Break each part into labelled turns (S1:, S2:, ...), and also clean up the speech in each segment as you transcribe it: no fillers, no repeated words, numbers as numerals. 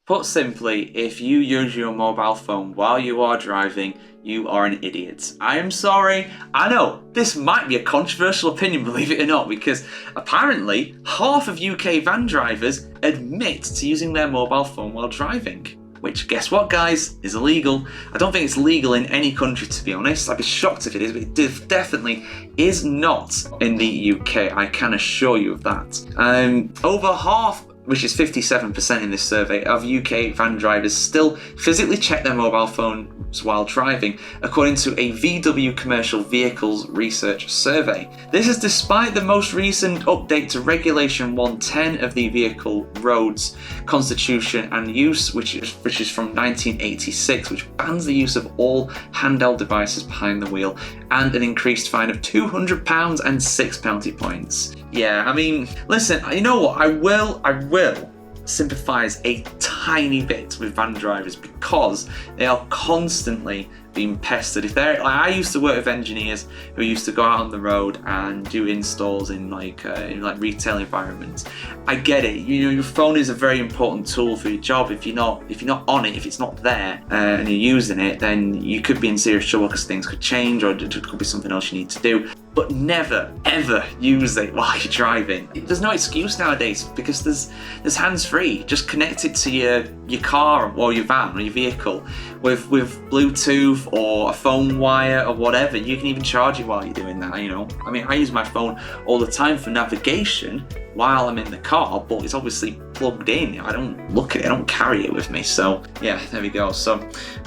S1: Put simply, if you use your mobile phone while you are driving, you are an idiot. I am sorry. I know, this might be a controversial opinion, believe it or not, because apparently half of UK van drivers admit to using their mobile phone while driving. Which, guess what, guys, is illegal. I don't think it's legal in any country, to be honest. I'd be shocked if it is, but it definitely is not in the UK. I can assure you of that. Over half, which is 57% in this survey, of UK van drivers still physically check their mobile phones while driving, according to a VW Commercial Vehicles Research Survey. This is despite the most recent update to Regulation 110 of the Vehicle Roads Constitution and Use, which is from 1986, which bans the use of all handheld devices behind the wheel, and an increased fine of £200 and 6 penalty points. Yeah, I mean, listen, you know what? I will sympathise a tiny bit with van drivers because they are constantly being pestered. If they're like, I used to work with engineers who used to go out on the road and do installs in like retail environments. I get it. You know, your phone is a very important tool for your job. If you're not on it, if it's not there and you're using it, then you could be in serious trouble because things could change or it could be something else you need to do. But never, ever use it while you're driving. There's no excuse nowadays because there's hands-free. Just connect it to your car or your van or your vehicle with Bluetooth or a phone wire or whatever. You can even charge it while you're doing that, you know. I mean, I use my phone all the time for navigation while I'm in the car, but it's obviously plugged in. I don't look at it, I don't carry it with me. So yeah, there we go. So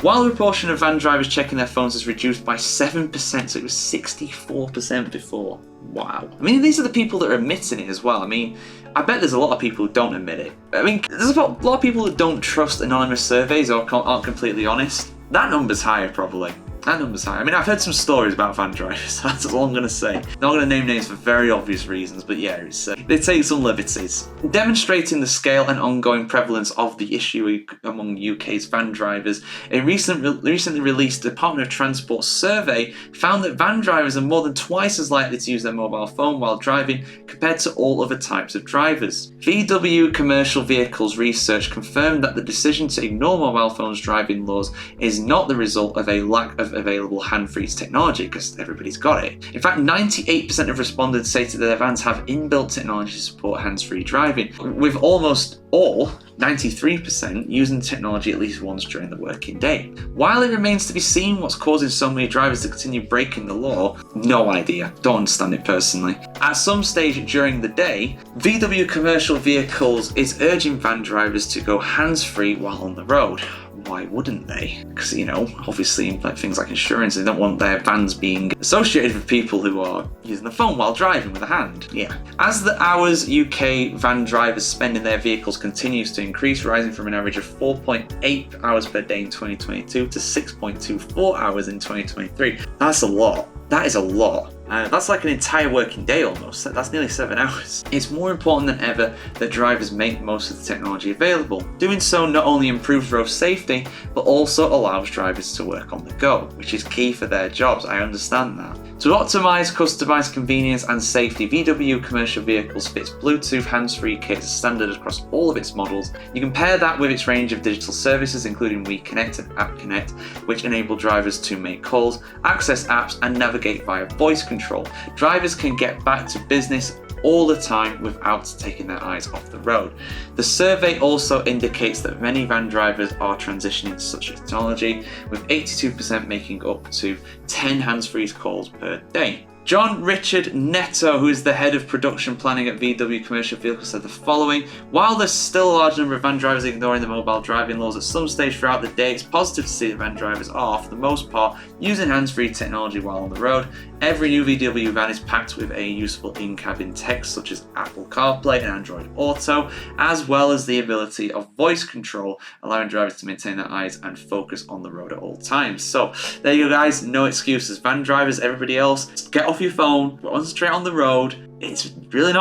S1: while the proportion of van drivers checking their phones has reduced by 7%, so it was 64% before. Wow. I mean, these are the people that are admitting it as well. I mean, I bet there's a lot of people who don't admit it. I mean, there's a lot of people that don't trust anonymous surveys or aren't completely honest. That number's higher, probably. That number's high. I mean, I've heard some stories about van drivers, that's all I'm going to say. Not going to name names for very obvious reasons, but yeah, they take some liberties. Demonstrating the scale and ongoing prevalence of the issue among UK's van drivers, a recently released Department of Transport survey found that van drivers are more than twice as likely to use their mobile phone while driving compared to all other types of drivers. VW Commercial Vehicles Research confirmed that the decision to ignore mobile phones driving laws is not the result of a lack of available hand-free technology, because everybody's got it. In fact, 98% of respondents say that their vans have inbuilt technology to support hands-free driving, with almost all, 93%, using technology at least once during the working day. While it remains to be seen what's causing so many drivers to continue breaking the law, no idea, don't understand it personally. At some stage during the day, VW Commercial Vehicles is urging van drivers to go hands-free while on the road. Why wouldn't they? Because, you know, obviously, like things like insurance, they don't want their vans being associated with people who are using the phone while driving with a hand. Yeah. As the hours UK van drivers spend in their vehicles continues to increase, rising from an average of 4.8 hours per day in 2022 to 6.24 hours in 2023. That's a lot. That is a lot. That's like an entire working day almost. That's nearly 7 hours. It's more important than ever that drivers make most of the technology available. Doing so not only improves road safety, but also allows drivers to work on the go, which is key for their jobs. I understand that. To optimize customized convenience and safety, VW Commercial Vehicles fits Bluetooth hands-free kit as standard across all of its models. You can pair that with its range of digital services, including WeConnect and AppConnect, which enable drivers to make calls, access apps, and navigate via voice control. Drivers can get back to business all the time without taking their eyes off the road. The survey also indicates that many van drivers are transitioning to such technology, with 82% making up to 10 hands-free calls per day. John Richard Netto, who is the head of production planning at VW Commercial Vehicles, said the following: while there's still a large number of van drivers ignoring the mobile driving laws at some stage throughout the day, it's positive to see that van drivers are, for the most part, using hands-free technology while on the road. Every new VW van is packed with a useful in-cabin tech such as Apple CarPlay and Android Auto, as well as the ability of voice control, allowing drivers to maintain their eyes and focus on the road at all times. So there you go, guys, no excuses. Van drivers, everybody else, get off your phone, concentrate on the road. It's really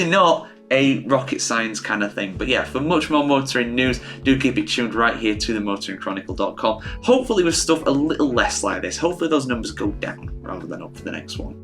S1: not a rocket science kind of thing. But yeah, for much more motoring news, do keep it tuned right here to themotoringchronicle.com. Hopefully with stuff a little less like this. Hopefully those numbers go down rather than up for the next one.